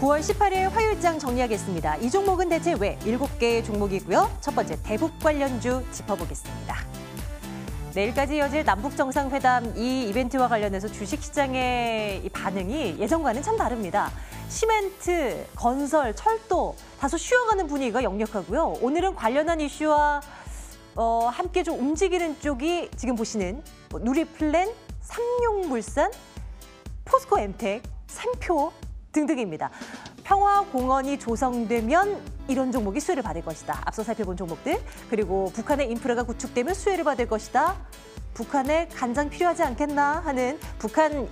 9월 18일 화요일장 정리하겠습니다. 이 종목은 대체 왜? 7개의 종목이고요. 첫 번째 대북 관련주 짚어보겠습니다. 내일까지 이어질 남북정상회담 이 이벤트와 관련해서 주식시장의 이 반응이 예전과는 참 다릅니다. 시멘트, 건설, 철도 다소 쉬어가는 분위기가 역력하고요. 오늘은 관련한 이슈와 함께 좀 움직이는 쪽이 지금 보시는 누리플랜, 삼용물산, 포스코엠텍, 샘표 등등입니다. 평화공원이 조성되면 이런 종목이 수혜를 받을 것이다. 앞서 살펴본 종목들. 그리고 북한의 인프라가 구축되면 수혜를 받을 것이다. 북한에 간장 필요하지 않겠나 하는 북한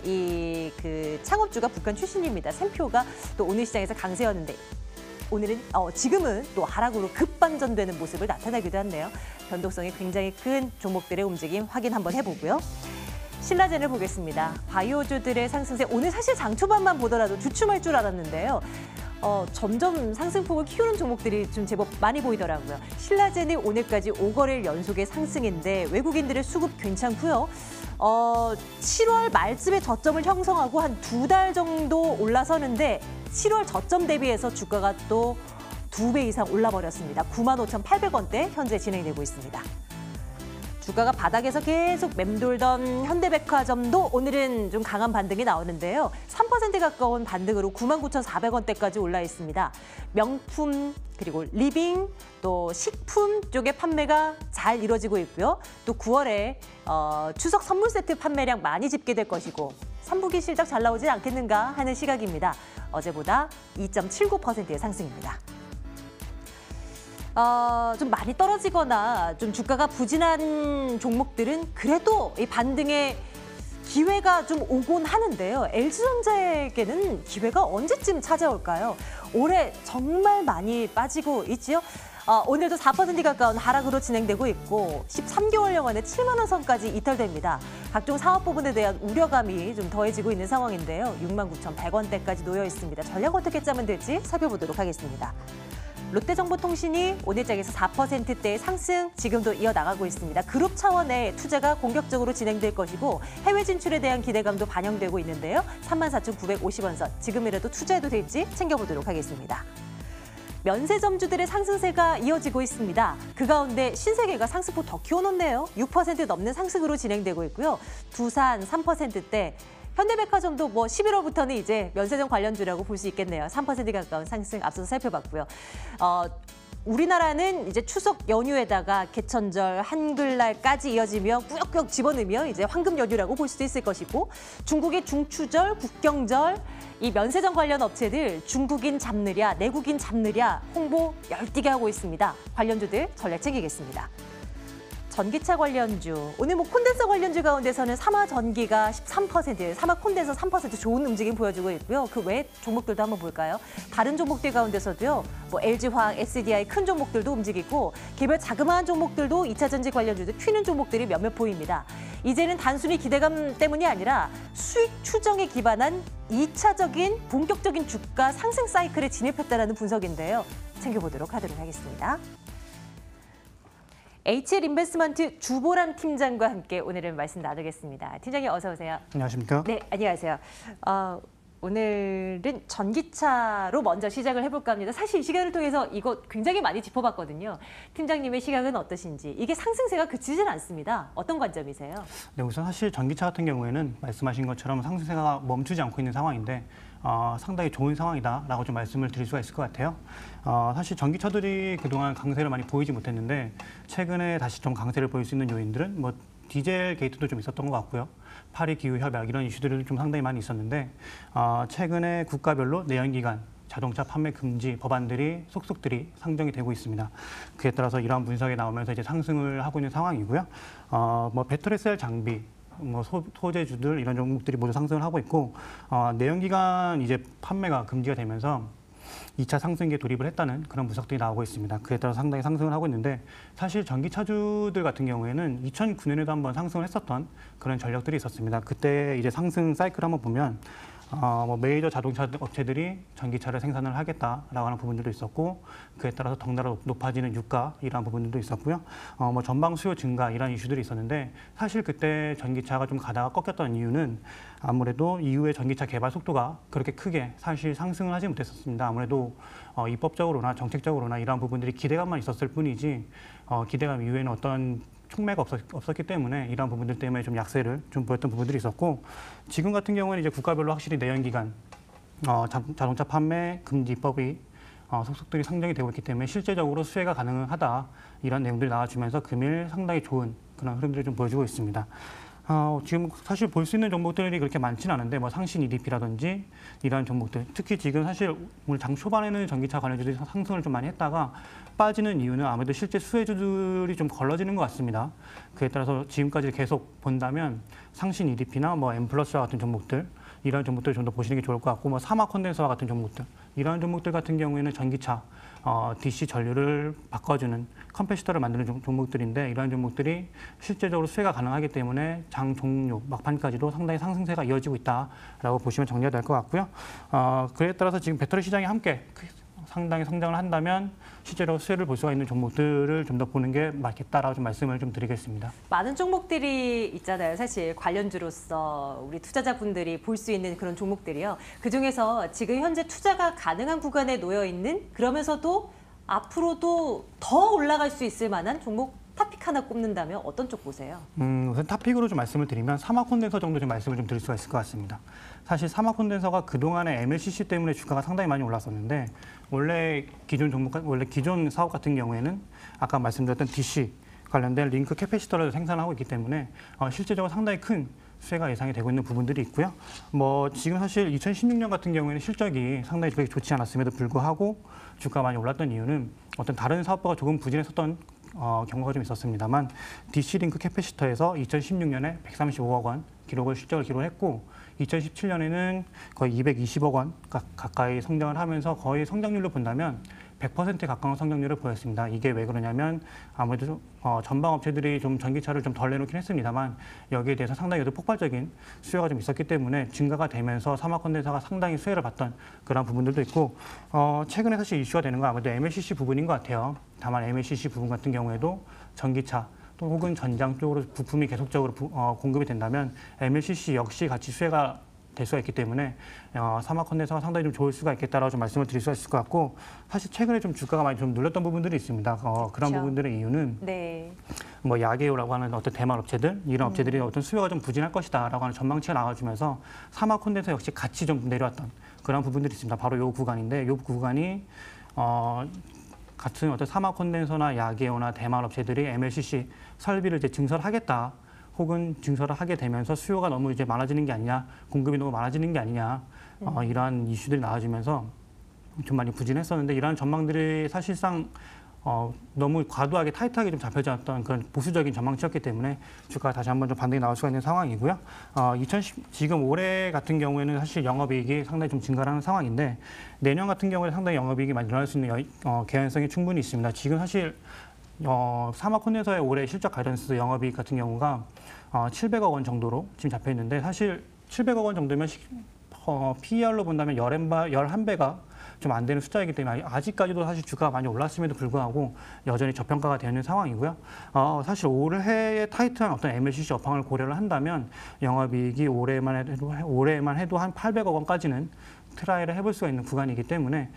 창업주가 북한 출신입니다. 샘표가 또 오늘 시장에서 강세였는데 오늘은 지금은 또 하락으로 급반전되는 모습을 나타내기도 했네요. 변동성이 굉장히 큰 종목들의 움직임 확인 한번 해보고요. 신라젠을 보겠습니다. 바이오주들의 상승세, 오늘 사실 장 초반만 보더라도 주춤할 줄 알았는데요. 점점 상승폭을 키우는 종목들이 좀 제법 많이 보이더라고요. 신라젠이 오늘까지 5거래일 연속의 상승인데 외국인들의 수급 괜찮고요. 7월 말쯤에 저점을 형성하고 한 2달 정도 올라서는데 7월 저점 대비해서 주가가 또 2배 이상 올라버렸습니다. 95,800원대 현재 진행되고 있습니다. 주가가 바닥에서 계속 맴돌던 현대백화점도 오늘은 좀 강한 반등이 나오는데요. 3% 가까운 반등으로 99,400원대까지 올라 있습니다. 명품, 그리고 리빙, 또 식품 쪽의 판매가 잘 이루어지고 있고요. 또 9월에 추석 선물 세트 판매량 많이 집계될 것이고 3분기 실적 잘 나오지 않겠는가 하는 시각입니다. 어제보다 2.79%의 상승입니다. 좀 많이 떨어지거나 좀 주가가 부진한 종목들은 그래도 이 반등의 기회가 좀 오곤 하는데요. LG전자에게는 기회가 언제쯤 찾아올까요? 올해 정말 많이 빠지고 있지요. 오늘도 4% 가까운 하락으로 진행되고 있고 13개월여 만에 7만 원 선까지 이탈됩니다. 각종 사업 부분에 대한 우려감이 좀 더해지고 있는 상황인데요. 69,100원대까지 놓여 있습니다. 전략 어떻게 짜면 될지 살펴보도록 하겠습니다. 롯데정보통신이 오늘장에서 4%대의 상승 지금도 이어나가고 있습니다. 그룹 차원의 투자가 공격적으로 진행될 것이고 해외 진출에 대한 기대감도 반영되고 있는데요. 34,950원 선 지금이라도 투자해도 될지 챙겨보도록 하겠습니다. 면세점주들의 상승세가 이어지고 있습니다. 그 가운데 신세계가 상승폭 더 키워놓네요. 6% 넘는 상승으로 진행되고 있고요. 두산 3%대, 현대백화점도 11월부터는 이제 면세점 관련주라고 볼 수 있겠네요. 3% 가까운 상승 앞서서 살펴봤고요. 우리나라는 이제 추석 연휴에다가 개천절, 한글날까지 이어지며 꾸역꾸역 집어넣으며 이제 황금 연휴라고 볼 수도 있을 것이고 중국의 중추절, 국경절, 이 면세점 관련 업체들 중국인 잡느랴, 내국인 잡느랴 홍보 열띠게 하고 있습니다. 관련주들 전략 챙기겠습니다. 전기차 관련주, 오늘 콘덴서 관련주 가운데서는 삼화전기가 13%, 삼화콘덴서 3% 좋은 움직임 보여주고 있고요. 그 외 종목들도 한번 볼까요? 다른 종목들 가운데서도요. LG화학, SDI 큰 종목들도 움직이고 개별 자그마한 종목들도 2차전지 관련주도 튀는 종목들이 몇몇 보입니다. 이제는 단순히 기대감 때문이 아니라 수익 추정에 기반한 2차적인 본격적인 주가 상승 사이클에 진입했다는 분석인데요. 챙겨보도록 하도록 하겠습니다. HL인베스트먼트 주보람 팀장과 함께 오늘은 말씀 나누겠습니다. 팀장님 어서 오세요. 안녕하십니까? 네, 안녕하세요. 오늘은 전기차로 먼저 시작을 해볼까 합니다. 사실 이 시간을 통해서 이거 굉장히 많이 짚어봤거든요. 팀장님의 시각은 어떠신지. 이게 상승세가 그치질 않습니다. 어떤 관점이세요? 네, 우선 사실 전기차 같은 경우에는 말씀하신 것처럼 상승세가 멈추지 않고 있는 상황인데 상당히 좋은 상황이다라고 좀 말씀을 드릴 수가 있을 것 같아요. 사실 전기차들이 그동안 강세를 많이 보이지 못했는데 최근에 다시 좀 강세를 보일 수 있는 요인들은 디젤 게이트도 좀 있었던 것 같고요. 파리 기후 협약 이런 이슈들이 좀 상당히 많이 있었는데 최근에 국가별로 내연기관 자동차 판매 금지 법안들이 속속들이 상정이 되고 있습니다. 그에 따라서 이러한 분석이 나오면서 이제 상승을 하고 있는 상황이고요. 배터리셀 장비, 소재주들 이런 종목들이 모두 상승을 하고 있고 내연기관 이제 판매가 금지가 되면서 2차 상승기에 돌입을 했다는 그런 분석들이 나오고 있습니다. 그에 따라 상당히 상승을 하고 있는데 사실 전기차주들 같은 경우에는 2009년에도 한번 상승을 했었던 그런 전력들이 있었습니다. 그때 이제 상승 사이클을 한번 보면 뭐 메이저 자동차 업체들이 전기차를 생산을 하겠다라고 하는 부분들도 있었고 그에 따라서 덩달아 높아지는 유가 이러한 부분들도 있었고요. 뭐 전방 수요 증가 이런 이슈들이 있었는데 사실 그때 전기차가 좀 가다가 꺾였던 이유는 아무래도 이후에 전기차 개발 속도가 그렇게 크게 사실 상승을 하지 못했었습니다. 아무래도 입법적으로나 정책적으로나 이러한 부분들이 기대감만 있었을 뿐이지 기대감 이후에는 어떤 촉매가 없었기 때문에 이러한 부분들 때문에 좀 약세를 좀 보였던 부분들이 있었고 지금 같은 경우는 이제 국가별로 확실히 내연기관 자동차 판매 금지 입법이 속속들이 상정이 되고 있기 때문에 실제적으로 수혜가 가능하다 이런 내용들이 나와주면서 금일 상당히 좋은 그런 흐름들을 좀 보여주고 있습니다. 지금 사실 볼 수 있는 종목들이 그렇게 많지는 않은데 뭐 상신 EDP라든지 이러한 종목들 특히 지금 사실 오늘 장 초반에는 전기차 관련주들이 상승을 좀 많이 했다가 빠지는 이유는 아무래도 실제 수혜주들이 좀 걸러지는 것 같습니다. 그에 따라서 지금까지 계속 본다면 상신 EDP나 뭐 M+와 같은 종목들 이러한 종목들을 좀 더 보시는 게 좋을 것 같고 뭐 사막 콘덴서와 같은 종목들 이러한 종목들 같은 경우에는 전기차 DC 전류를 바꿔주는 컴패시터를 만드는 종목들인데 이러한 종목들이 실제적으로 수혜가 가능하기 때문에 장 종료 막판까지도 상당히 상승세가 이어지고 있다라고 보시면 정리가 될 것 같고요. 그에 따라서 지금 배터리 시장이 함께 상당히 성장을 한다면 실제로 수혜를 볼 수가 있는 종목들을 좀 더 보는 게 맞겠다라고 좀 말씀을 좀 드리겠습니다. 많은 종목들이 있잖아요. 사실 관련주로서 우리 투자자분들이 볼 수 있는 그런 종목들이요. 그중에서 지금 현재 투자가 가능한 구간에 놓여 있는 그러면서도 앞으로도 더 올라갈 수 있을 만한 종목 탑픽 하나 꼽는다면 어떤 쪽 보세요? 우선 탑픽으로 좀 말씀을 드리면 사막 콘덴서 정도 좀 말씀을 좀 드릴 수가 있을 것 같습니다. 사실 사막 콘덴서가 그동안에 MLCC 때문에 주가가 상당히 많이 올랐었는데 원래 기존 사업 같은 경우에는 아까 말씀드렸던 DC 관련된 링크 캐패시터를 생산하고 있기 때문에 실제적으로 상당히 큰 수혜가 예상이 되고 있는 부분들이 있고요. 뭐 지금 사실 2016년 같은 경우에는 실적이 상당히 그렇게 좋지 않았음에도 불구하고 주가가 많이 올랐던 이유는 어떤 다른 사업부가 조금 부진했었던 경우가 좀 있었습니다만 DC 링크 캐패시터에서 2016년에 135억 원 실적을 기록했고 2017년에는 거의 220억 원 가까이 성장을 하면서 거의 성장률로 본다면 100%에 가까운 성장률을 보였습니다. 이게 왜 그러냐면 아무래도 전방 업체들이 좀 전기차를 좀 덜 내놓긴 했습니다만 여기에 대해서 상당히 폭발적인 수요가 좀 있었기 때문에 증가가 되면서 사막 콘덴서가 상당히 수혜를 봤던 그런 부분들도 있고 최근에 사실 이슈가 되는 건 아무래도 MLCC 부분인 것 같아요. 다만 MLCC 부분 같은 경우에도 전기차 또 혹은 전장 쪽으로 부품이 계속적으로 공급이 된다면 MLCC 역시 같이 수혜가 될 수가 있기 때문에 사막 콘덴서가 상당히 좀 좋을 수가 있겠다라고 좀 말씀을 드릴 수가 있을 것 같고 사실 최근에 좀 주가가 많이 좀 눌렸던 부분들이 있습니다. 그런 그렇죠. 부분들의 이유는 네. 뭐 야게오라고 하는 어떤 대만 업체들 이런 업체들이 어떤 수요가 좀 부진할 것이다라고 하는 전망치가 나와주면서 사막 콘덴서 역시 같이 좀 내려왔던 그런 부분들이 있습니다. 바로 이 구간인데 이 구간이 같은 어떤 사막 콘덴서나 야게오나 대만 업체들이 MLCC 설비를 이제 증설하겠다. 혹은 증설을 하게 되면서 수요가 너무 이제 많아지는 게 아니냐, 공급이 너무 많아지는 게 아니냐, 이러한 이슈들이 나와지면서 좀 많이 부진했었는데 이러한 전망들이 사실상 너무 과도하게 타이트하게 좀 잡혀져 왔던 그런 보수적인 전망치였기 때문에 주가가 다시 한번 좀 반등이 나올 수가 있는 상황이고요. 지금 올해 같은 경우에는 사실 영업이익이 상당히 좀 증가하는 상황인데 내년 같은 경우에 상당히 영업이익이 많이 늘어날 수 있는 개연성이 충분히 있습니다. 지금 사실 사막 콘덴서의 올해 실적 가이던스 영업이익 같은 경우가 700억 원 정도로 지금 잡혀 있는데 사실 700억 원 정도면 PER로 본다면 11배가 좀 안 되는 숫자이기 때문에 아직까지도 사실 주가가 많이 올랐음에도 불구하고 여전히 저평가가 되어 있는 상황이고요. 사실 올해의 타이트한 어떤 MLCC 업황을 고려를 한다면 영업이익이 올해만 해도 한 800억 원까지는 트라이를 해볼 수가 있는 구간이기 때문에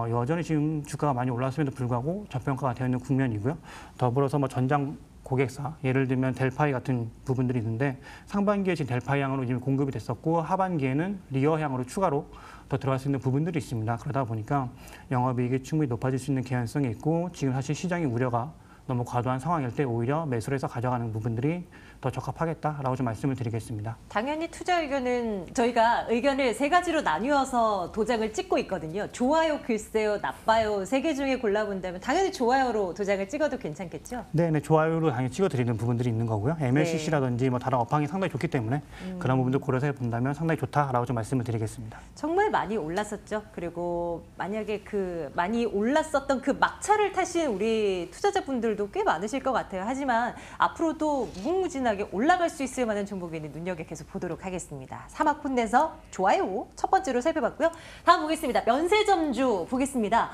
여전히 지금 주가가 많이 올랐음에도 불구하고 저평가가 되어 있는 국면이고요. 더불어서 뭐 전장 고객사, 예를 들면 델파이 같은 부분들이 있는데 상반기에 지금 델파이 향으로 이미 공급이 됐었고 하반기에는 리어 향으로 추가로 더 들어갈 수 있는 부분들이 있습니다. 그러다 보니까 영업이익이 충분히 높아질 수 있는 개연성이 있고 지금 사실 시장의 우려가 너무 과도한 상황일 때 오히려 매수를 해서 가져가는 부분들이 더 적합하겠다라고 좀 말씀을 드리겠습니다. 당연히 투자 의견은 저희가 의견을 세 가지로 나뉘어서 도장을 찍고 있거든요. 좋아요, 글쎄요, 나빠요 세 개 중에 골라본다면 당연히 좋아요로 도장을 찍어도 괜찮겠죠? 네, 좋아요로 당연히 찍어드리는 부분들이 있는 거고요. MLCC라든지 뭐 다른 업황이 상당히 좋기 때문에 그런 부분들 고려해서 본다면 상당히 좋다라고 좀 말씀을 드리겠습니다. 정말 많이 올랐었죠. 그리고 만약에 그 많이 올랐었던 그 막차를 타신 우리 투자자분들 분들도 꽤 많으실 것 같아요. 하지만 앞으로도 무궁무진하게 올라갈 수 있을 만한 종목에는 눈여겨 계속 보도록 하겠습니다. 사막 폰에서 좋아요 첫 번째로 살펴봤고요. 다음 보겠습니다. 면세점주 보겠습니다.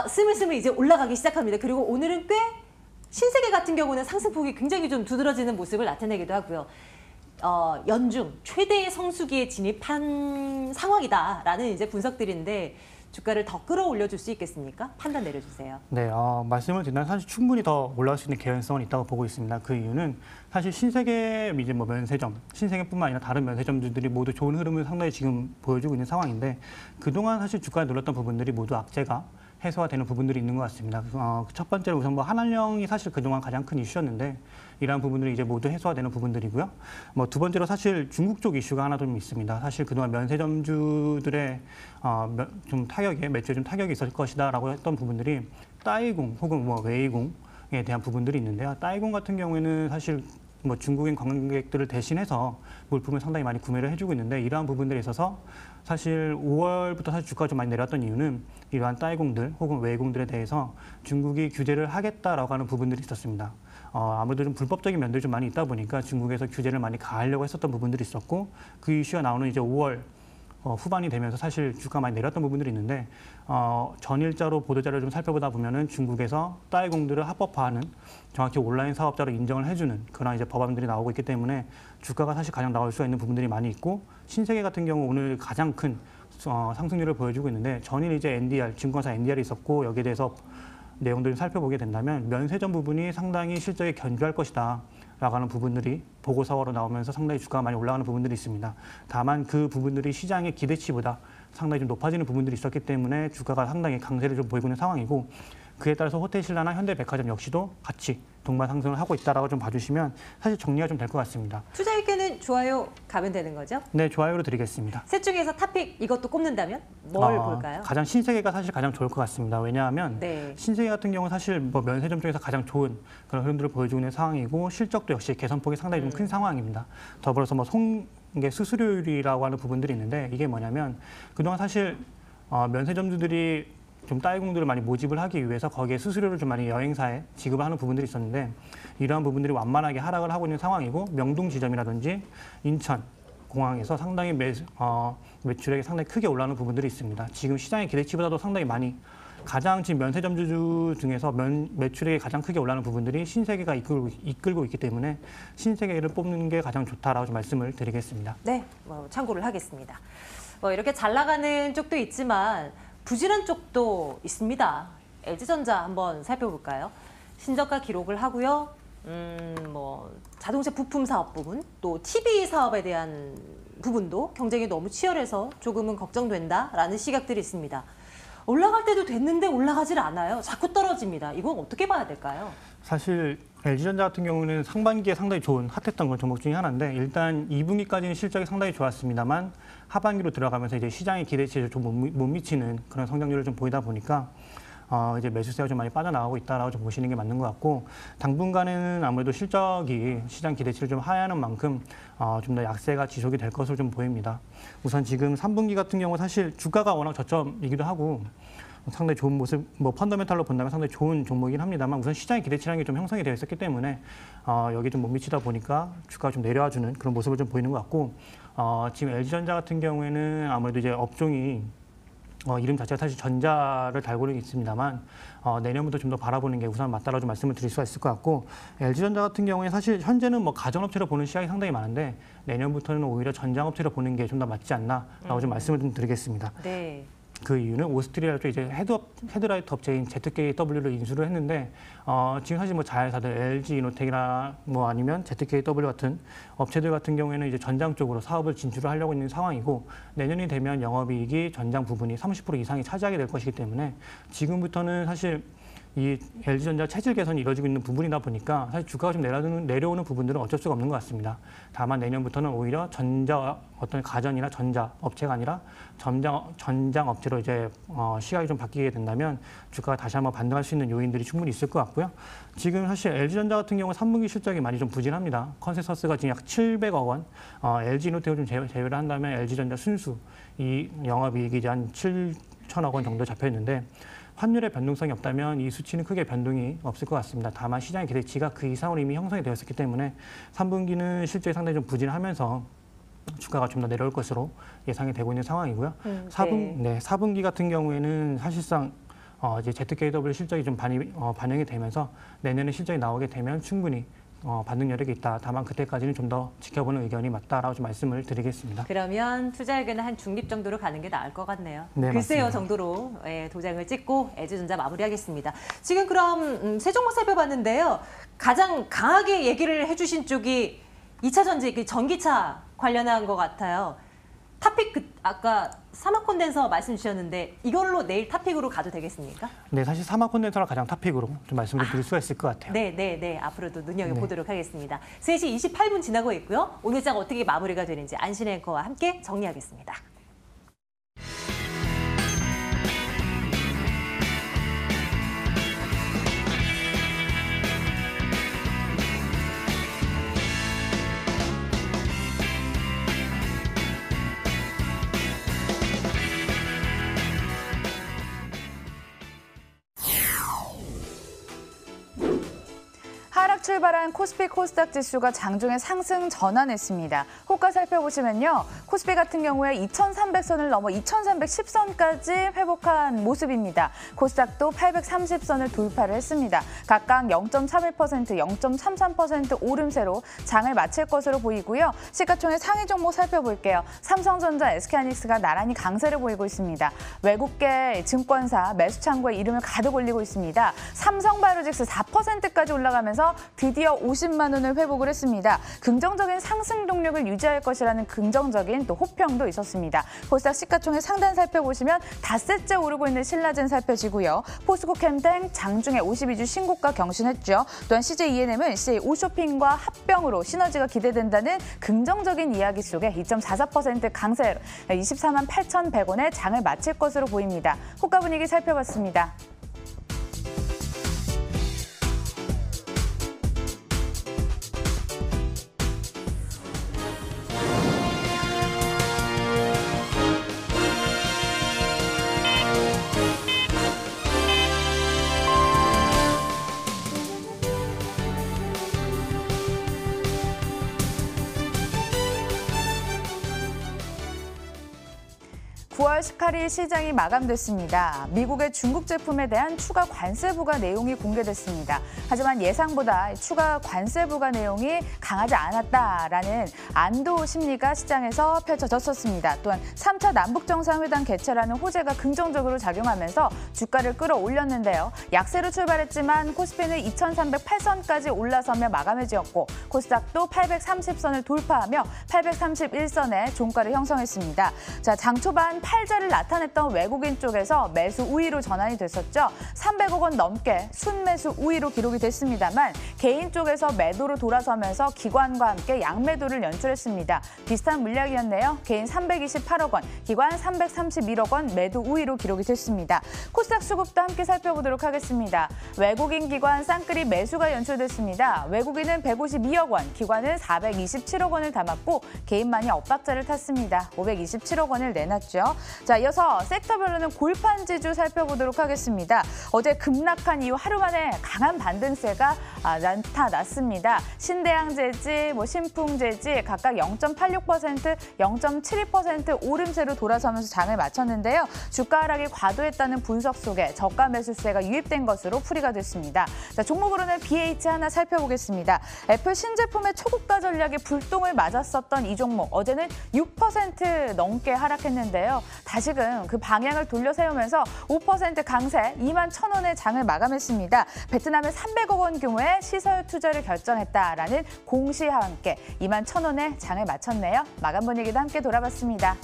스물스물 이제 올라가기 시작합니다. 그리고 오늘은 꽤 신세계 같은 경우는 상승폭이 굉장히 좀 두드러지는 모습을 나타내기도 하고요. 연중 최대의 성수기에 진입한 상황이다라는 이제 분석들인데 주가를 더 끌어올려줄 수 있겠습니까? 판단 내려주세요. 네, 말씀을 드리면 사실 충분히 더 올라갈 수 있는 개연성은 있다고 보고 있습니다. 그 이유는 사실 신세계 이제 뭐 면세점, 신세계뿐만 아니라 다른 면세점들이 모두 좋은 흐름을 상당히 지금 보여주고 있는 상황인데 그동안 사실 주가에 눌렀던 부분들이 모두 악재가 해소가 되는 부분들이 있는 것 같습니다. 첫 번째로 우선 뭐 한한령이 사실 그동안 가장 큰 이슈였는데 이러한 부분들이 이제 모두 해소가 되는 부분들이고요. 뭐 두 번째로 사실 중국 쪽 이슈가 하나 좀 있습니다. 사실 그동안 면세점주들의 좀 타격에 매출에 좀 타격이 있을 것이다라고 했던 부분들이 따이공 혹은 뭐 웨이공에 대한 부분들이 있는데요. 따이공 같은 경우에는 사실 뭐 중국인 관광객들을 대신해서 물품을 상당히 많이 구매를 해주고 있는데 이러한 부분들에 있어서 사실 5월부터 사실 주가가 좀 많이 내렸던 이유는 이러한 따이공들 혹은 외공들에 대해서 중국이 규제를 하겠다라고 하는 부분들이 있었습니다. 아무래도 좀 불법적인 면들이 좀 많이 있다 보니까 중국에서 규제를 많이 가하려고 했었던 부분들이 있었고 그 이슈가 나오는 이제 5월 후반이 되면서 사실 주가 많이 내렸던 부분들이 있는데 전일자로 보도자료를 좀 살펴보다 보면은 중국에서 따이공들을 합법화하는 정확히 온라인 사업자로 인정을 해주는 그런 이제 법안들이 나오고 있기 때문에 주가가 사실 가장 나올 수가 있는 부분들이 많이 있고 신세계 같은 경우 오늘 가장 큰 상승률을 보여주고 있는데 전일 이제 NDR 증권사 NDR이 있었고 여기에 대해서 내용들을 살펴보게 된다면 면세점 부분이 상당히 실적이 견조할 것이다. 라고 하는 부분들이 보고서로 나오면서 상당히 주가가 많이 올라가는 부분들이 있습니다. 다만 그 부분들이 시장의 기대치보다 상당히 좀 높아지는 부분들이 있었기 때문에 주가가 상당히 강세를 좀 보이고 있는 상황이고 그에 따라서 호텔신라나 현대백화점 역시도 같이 동반 상승을 하고 있다라고 좀 봐주시면 사실 정리가 좀 될 것 같습니다. 투자일께는 좋아요 가면 되는 거죠? 네, 좋아요로 드리겠습니다. 셋 중에서 탑픽 이것도 꼽는다면 뭘 볼까요? 가장 신세계가 사실 가장 좋을 것 같습니다. 왜냐하면 네. 신세계 같은 경우는 사실 뭐 면세점 쪽에서 가장 좋은 그런 흐름들을 보여주고 있는 상황이고 실적도 역시 개선폭이 상당히 좀 큰 상황입니다. 더불어서 뭐 이게 수수료율이라고 하는 부분들이 있는데 이게 뭐냐면 그동안 사실 면세점주들이 좀 따이공들을 많이 모집을 하기 위해서 거기에 수수료를 좀 많이 여행사에 지급을 하는 부분들이 있었는데 이러한 부분들이 완만하게 하락을 하고 있는 상황이고 명동 지점이라든지 인천 공항에서 상당히 매출액이 상당히 크게 올라오는 부분들이 있습니다. 지금 시장의 기대치보다도 상당히 많이 가장 지금 면세점주 중에서 매출액이 가장 크게 올라오는 부분들이 신세계가 이끌고 있기 때문에 신세계를 뽑는 게 가장 좋다라고 좀 말씀을 드리겠습니다. 네, 참고를 하겠습니다. 이렇게 잘 나가는 쪽도 있지만 부진한 쪽도 있습니다. LG전자 한번 살펴볼까요? 신저가 기록을 하고요. 자동차 부품 사업 부분, 또 TV 사업에 대한 부분도 경쟁이 너무 치열해서 조금은 걱정된다라는 시각들이 있습니다. 올라갈 때도 됐는데 올라가질 않아요. 자꾸 떨어집니다. 이건 어떻게 봐야 될까요? 사실 LG전자 같은 경우는 상반기에 상당히 좋은 핫했던 그런 종목 중에 하나인데 일단 2분기까지는 실적이 상당히 좋았습니다만 하반기로 들어가면서 이제 시장의 기대치에 좀 못 미치는 그런 성장률을 좀 보이다 보니까 이제 매수세가 좀 많이 빠져나가고 있다라고 좀 보시는 게 맞는 것 같고 당분간에는 아무래도 실적이 시장 기대치를 좀 하회하는 만큼 좀 더 약세가 지속이 될 것으로 좀 보입니다. 우선 지금 3분기 같은 경우 사실 주가가 워낙 저점이기도 하고 상당히 좋은 모습, 펀더멘탈로 본다면 상당히 좋은 종목이긴 합니다만 우선 시장의 기대치라는 게 좀 형성이 되어 있었기 때문에 여기 좀 못 미치다 보니까 주가가 좀 내려와주는 그런 모습을 좀 보이는 것 같고 지금 LG전자 같은 경우에는 아무래도 이제 업종이 이름 자체가 사실 전자를 달고는 있습니다만 내년부터 좀 더 바라보는 게 우선 맞다라고 좀 말씀을 드릴 수가 있을 것 같고 LG전자 같은 경우에 사실 현재는 뭐 가전업체로 보는 시각이 상당히 많은데 내년부터는 오히려 전장업체로 보는 게 좀 더 맞지 않나라고 좀 말씀을 좀 드리겠습니다. 네. 그 이유는 오스트리아 쪽 이제 헤드라이트 업체인 ZKW를 인수를 했는데 지금 사실 뭐 자회사들 LG 이노텍이나 뭐 아니면 ZKW 같은 업체들 같은 경우에는 이제 전장 쪽으로 사업을 진출을 하려고 있는 상황이고 내년이 되면 영업이익이 전장 부분이 30% 이상이 차지하게 될 것이기 때문에 지금부터는 사실 이 LG전자 체질 개선이 이루어지고 있는 부분이다 보니까 사실 주가가 좀 내려오는 부분들은 어쩔 수가 없는 것 같습니다. 다만 내년부터는 오히려 어떤 가전이나 전자 업체가 아니라 전장 업체로 이제 시각이 좀 바뀌게 된다면 주가가 다시 한번 반등할 수 있는 요인들이 충분히 있을 것 같고요. 지금 사실 LG전자 같은 경우 3분기 실적이 많이 좀 부진합니다. 컨센서스가 지금 약 700억 원, LG이노텍을 좀 제외를 한다면 LG전자 순수 이 영업이익이 한 7천억 원 정도 잡혀 있는데 환율의 변동성이 없다면 이 수치는 크게 변동이 없을 것 같습니다. 다만 시장의 기대치가 그 이상으로 이미 형성이 되었기 때문에 3분기는 실제 상당히 좀 부진하면서 주가가 좀 더 내려올 것으로 예상이 되고 있는 상황이고요. 4분기 같은 경우에는 사실상 이제 ZKW 실적이 좀 반영이 되면서 내년에 실적이 나오게 되면 충분히 반등 여력이 있다. 다만 그때까지는 좀 더 지켜보는 의견이 맞다라고 좀 말씀을 드리겠습니다. 그러면 투자 의견은 한 중립 정도로 가는 게 나을 것 같네요. 네, 글쎄요 맞습니다. 정도로 도장을 찍고 LG전자 마무리하겠습니다. 지금 그럼 세 종목 살펴봤는데요. 가장 강하게 얘기를 해주신 쪽이 2차 전지, 전기차 관련한 것 같아요. 탑픽 아까 사막 콘덴서 말씀 주셨는데 이걸로 내일 탑픽으로 가도 되겠습니까? 네, 사실 사막 콘덴서가 가장 탑픽으로 좀 말씀을 드릴 수가 있을 것 같아요. 네. 앞으로도 눈여겨보도록 하겠습니다. 3시 28분 지나고 있고요. 오늘 장 어떻게 마무리가 되는지 안신 앵커와 함께 정리하겠습니다. 하락 출발한 코스피 코스닥 지수가 장중에 상승 전환했습니다. 호가 살펴보시면요. 코스피 같은 경우에 2,300선을 넘어 2,310선까지 회복한 모습입니다. 코스닥도 830선을 돌파를 했습니다. 각각 0.31%, 0.33% 오름세로 장을 마칠 것으로 보이고요. 시가총액 상위 종목 살펴볼게요. 삼성전자, SK하이닉스가 나란히 강세를 보이고 있습니다. 외국계 증권사 매수 창구에 이름을 가득 올리고 있습니다. 삼성바이오로직스 4%까지 올라가면서 드디어 50만 원을 회복을 했습니다. 긍정적인 상승 동력을 유지할 것이라는 긍정적인 또 호평도 있었습니다. 코스닥 시가총액 상단 살펴보시면 닷새째 오르고 있는 신라젠 살펴지고요. 포스코캠탱 장중에 52주 신고가 경신했죠. 또한 CJ ENM은 CJ 오쇼핑과 합병으로 시너지가 기대된다는 긍정적인 이야기 속에 2.44% 강세로 24만 8,100원에 장을 마칠 것으로 보입니다. 호가 분위기 살펴봤습니다. (9월 18일) 시장이 마감됐습니다. 미국의 중국 제품에 대한 추가 관세 부과 내용이 공개됐습니다. 하지만 예상보다 추가 관세 부과 내용이 강하지 않았다라는 안도 심리가 시장에서 펼쳐졌었습니다. 또한 3차 남북정상회담 개최라는 호재가 긍정적으로 작용하면서 주가를 끌어올렸는데요. 약세로 출발했지만 코스피는 2,308선까지 올라서며 마감을 지었고 코스닥도 830선을 돌파하며 831선의 종가를 형성했습니다. 자, 장 초반 팔자를 나타냈던 외국인 쪽에서 매수 우위로 전환이 됐었죠. 300억 원 넘게 순매수 우위로 기록이 됐습니다만 개인 쪽에서 매도로 돌아서면서 기관과 함께 양매도를 연출했습니다. 비슷한 물량이었네요. 개인 328억 원, 기관 331억 원 매도 우위로 기록이 됐습니다. 코스닥 수급도 함께 살펴보도록 하겠습니다. 외국인 기관 쌍끌이 매수가 연출됐습니다. 외국인은 152억 원, 기관은 427억 원을 담았고 개인만이 엇박자를 탔습니다. 527억 원을 내놨죠. 자, 이어서 섹터별로는 골판 지주 살펴보도록 하겠습니다. 어제 급락한 이후 하루 만에 강한 반등세가 나타났습니다. 신대양제지, 신풍제지 각각 0.86%, 0.72% 오름세로 돌아서면서 장을 마쳤는데요. 주가 하락이 과도했다는 분석 속에 저가 매수세가 유입된 것으로 풀이가 됐습니다. 자, 종목으로는 BH 하나 살펴보겠습니다. 애플 신제품의 초고가 전략에 불똥을 맞았었던 이 종목, 어제는 6% 넘게 하락했는데요. 다시금 그 방향을 돌려 세우면서 5% 강세 21,000원의 장을 마감했습니다. 베트남에 300억 원 규모의 시설 투자를 결정했다라는 공시와 함께 21,000원의 장을 마쳤네요. 마감 분위기도 함께 돌아봤습니다.